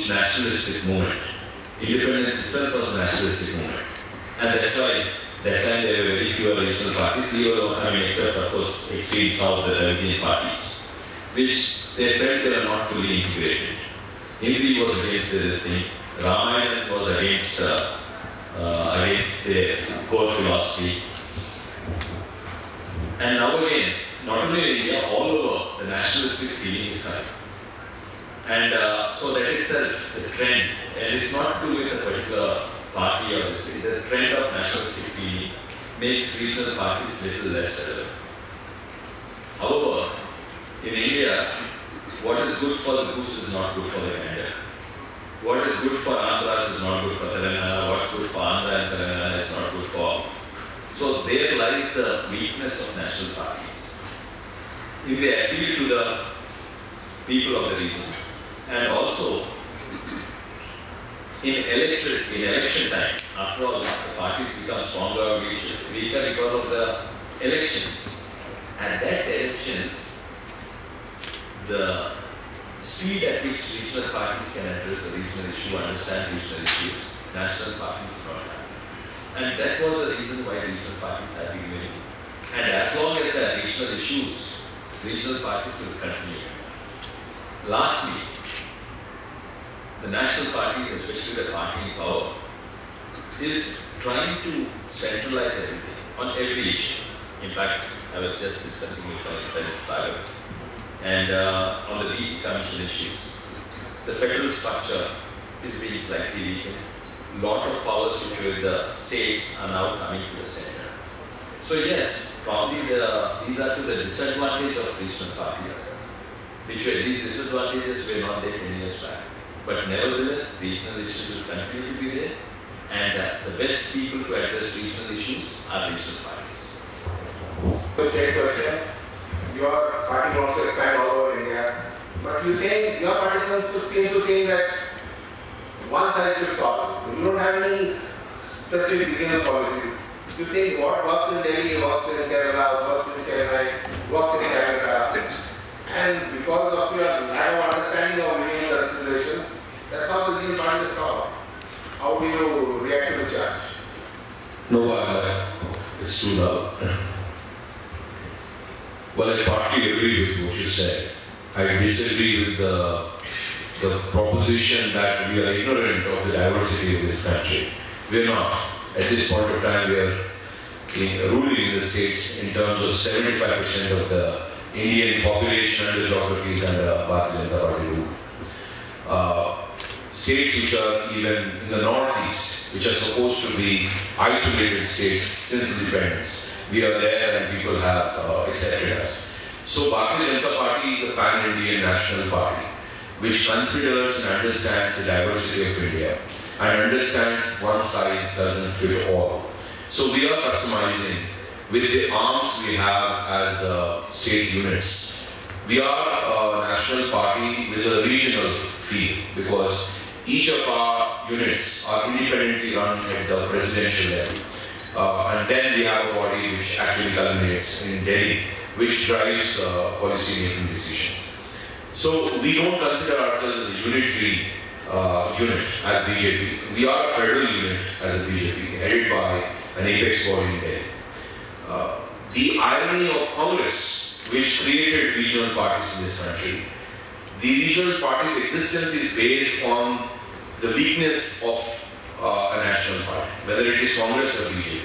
huge nationalistic movement. Independence itself was a nationalistic movement. And that's why that time there were very few regional parties, except of course extreme south, the Dravidian parties, which they felt they were not fully integrated. Hindi was against this thing, Ramayana was against their core philosophy. And now again, not only in India, all over, the nationalistic feeling is high. And so that itself, the trend, and it's not to do with a particular party or this thing, the trend of nationalistic feeling makes regional parties a little less relevant. However, in India, what is good for the goose is not good for the gander. What is good for Andhras is not good for Telangana. What's good for Andhra and Telangana is not good for. So there lies the weakness of national parties. If they appeal to the people of the region, and also in election time, after all, the parties become stronger, weaker because of the elections. And that elections, the speed at which regional parties can address the regional issue, understand regional issues, national parties do not have. And that was the reason why regional parties have been winning. And as long as there are regional issues, regional parties will continue. Lastly, the national parties, especially the party in power, is trying to centralize everything on every issue. In fact, I was just discussing with my friend Sagar, and on the DC Commission issues, the federal structure is being slightly weakened. A lot of powers which were the states are now coming to the center. So yes, probably these are to the disadvantage of regional parties, which were these disadvantages were not there 10 years back. But nevertheless, regional issues will continue to be there, and the best people to address regional issues are regional parties. State question. Your party wants to expand all over India, but you think your participants seem to think that one size fits all. You don't have any specific regional policies. You think what works in Delhi works in Kerala, works in Chennai, works in Calcutta, and because of your lack of understanding of regional considerations, that's how the regional parties are taught. How do you react to the charge? No, it's too loud. Well, I partly agree with what you said. I disagree with the proposition that we are ignorant of the diversity of this country. We are not. At this point of time, we are ruling in the states in terms of 75% of the Indian population and the geographies under Bharatiya Janata Party rule. States which are even in the northeast, which are supposed to be isolated states since independence, we are there and people have accepted us. So Bharatiya Janata Party is a pan-Indian national party which considers and understands the diversity of India and understands one size doesn't fit all. So we are customizing with the arms we have as state units. We are a national party with a regional feel because each of our units are independently run at the presidential level. And then we have a body which actually culminates in Delhi, which drives policy-making decisions. So we don't consider ourselves as a unitary unit as BJP. We are a federal unit as a BJP, headed by an apex body in Delhi. The irony of Congress, which created regional parties in this country, the regional party's existence is based on the weakness of a national party, whether it is Congress or BJP.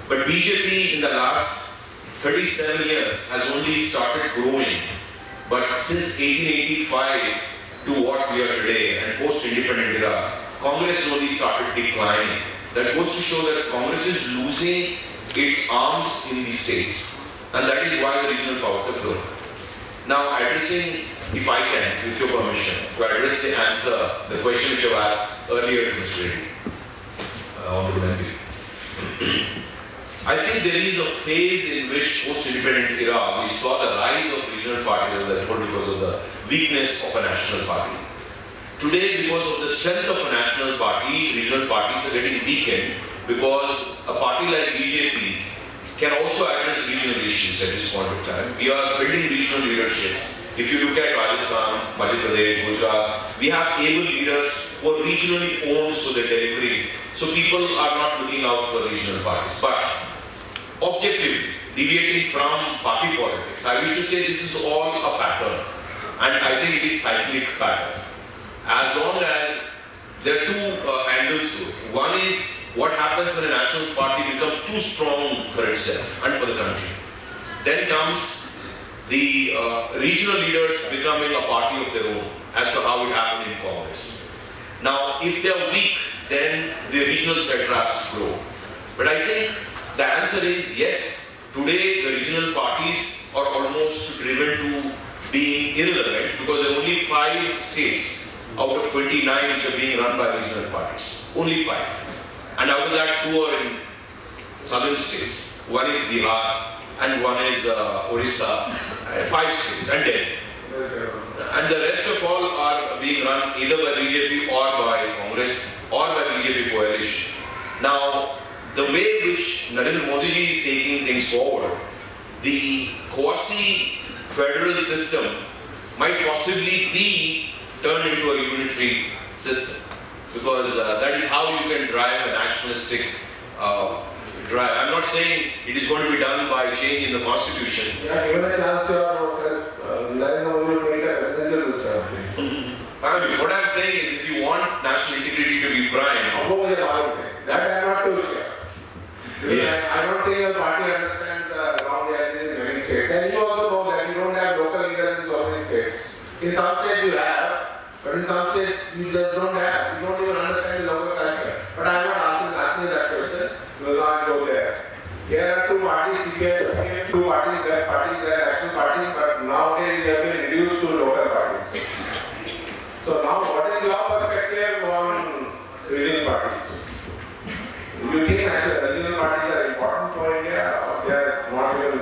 But BJP in the last 37 years has only started growing. But since 1885 to what we are today and post-independent era, Congress only started declining. That goes to show that Congress is losing its arms in the states. And that is why the regional powers have grown. Now addressing, if I can, with your permission, to address the question which you asked earlier to Mr. Reddy, Honorable MP. I think there is a phase in which post-independent era we saw the rise of regional parties because of the weakness of a national party. Today, because of the strength of a national party, regional parties are getting weakened because a party like BJP can also address regional issues at this point of time. We are building regional leaderships if you look at Rajasthan, Madhya Pradesh, Gujarat, we have able leaders who are regionally owned, so they're delivering. So people are not looking out for regional parties. But objectively, deviating from party politics, I wish to say this is all a pattern. And I think it is cyclic pattern. As long as there are two angles to it. One is what happens when a national party becomes too strong for itself and for the country. Then comes the regional leaders becoming a party of their own, as to how it happened in Congress. Now, if they are weak, then the regional satraps grow. But I think the answer is yes. Today, the regional parties are almost driven to being irrelevant because there are only 5 states out of 29 which are being run by regional parties. Only 5. And out of that, 2 are in southern states. One is Bihar and one is Orissa. 5 states and Delhi. And the rest of all are being run either by BJP or by Congress or by BJP coalition. Now, the way which Narendra Modi ji is taking things forward, the quasi-federal system might possibly be turned into a unitary system, because that is how you can drive a nationalistic drive. I'm not saying it is going to be done by change in the constitution. Yeah, given a chance, Narendra Modi will make a presidential system. What I'm saying is, if you want national integrity to be prime, that I'm not too sure. Yes. I don't think your party understands the ground realities in many states. And you also know that you don't have local leaders in so many states. In some states you have, but in some states you just don't have. You don't even understand the local culture. But I'm not asking that question. We will not go there. Here are 2 parties, CPI, 2 parties, there are national parties, but nowadays they have been reduced to local parties. So now what is your perspective on regional parties? Do you think regional parties are important for India, or they are not even,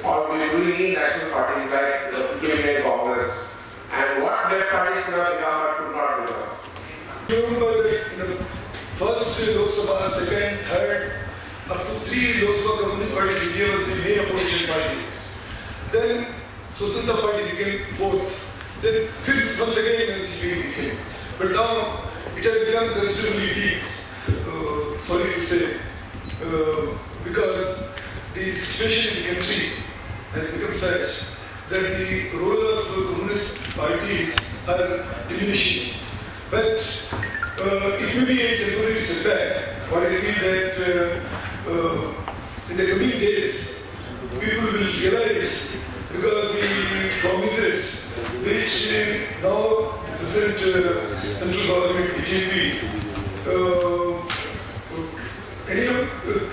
or do we need national parties like the Indian Congress? And what left parties could have become or could not become? You remember that in the first Lok Sabha, second, third, up to 3 Lok Sabha Communist Party of India was the main opposition party. Then Swatantra Party became 4th. Then 5th once again NCP became. But now it has become considerably weak. Sorry to say, because the situation in the country has become such that the role of communist parties are diminishing. But it may be a temporary setback, but I feel that in the coming days, people will realize, because the promises which now the present central government, BJP,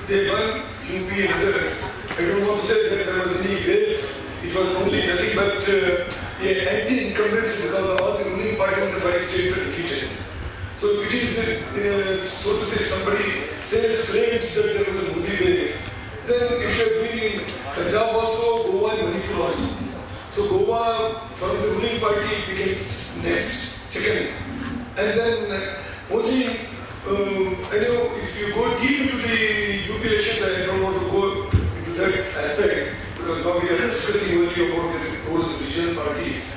they won UP and others. I don't want to say that there was any wave. It was only nothing but anti-incumbents, because all the ruling parties in the 5 states are defeated. So if it is, so to say, somebody claims that there was a Modi wave, then it should have been in Punjab also, Goa and Manipur also. So Goa, from the ruling party, became next, second. And then only if you go deep into the UP elections, I don't want to go into that aspect, because now we are discussing only about the role of the regional parties.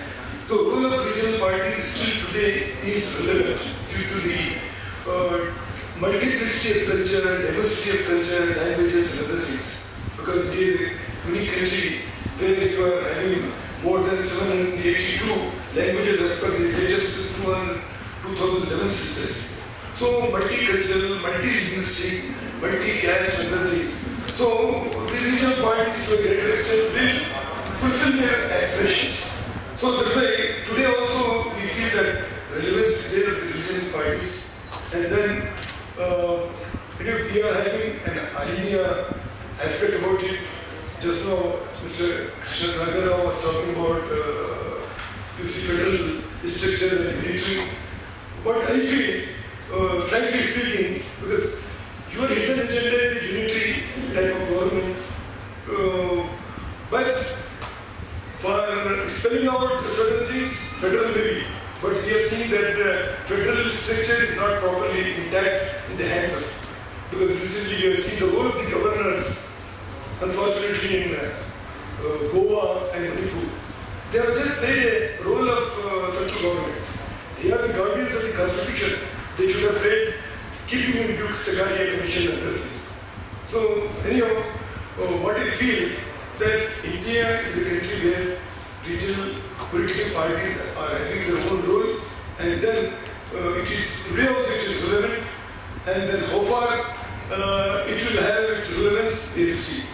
The role of regional parties still today is relevant due to the multiplicity of culture, diversity of culture, languages and other things. Because it is a unique country where you are having more than 782 languages as per the latest 2011 census. So multicultural, multi-linguistic, multi-caste and other things. So the regional parties to a great extent will fulfill their aspirations. So that's why today also we feel that relevance is there of the regional parties. And then we are having an alinea aspect about it. Just now Mr. Krishna Sagar was talking about federal structure and unitary. What I feel, frankly speaking, because your hidden agenda is a unitary type of government, but for spelling out certain things, federal maybe, but we are seeing that the federal structure is not properly intact in the hands of, because recently we have seen the role of the governors, unfortunately in Goa and Manipur. They have just played a role of central government. They are the guardians of the constitution. They should have played keeping in view Secretariat Commission and others. So anyhow, what I feel that India is a country where regional political parties are having their own role, and then it is today also it is relevant, and then how far it will have its relevance, they will see.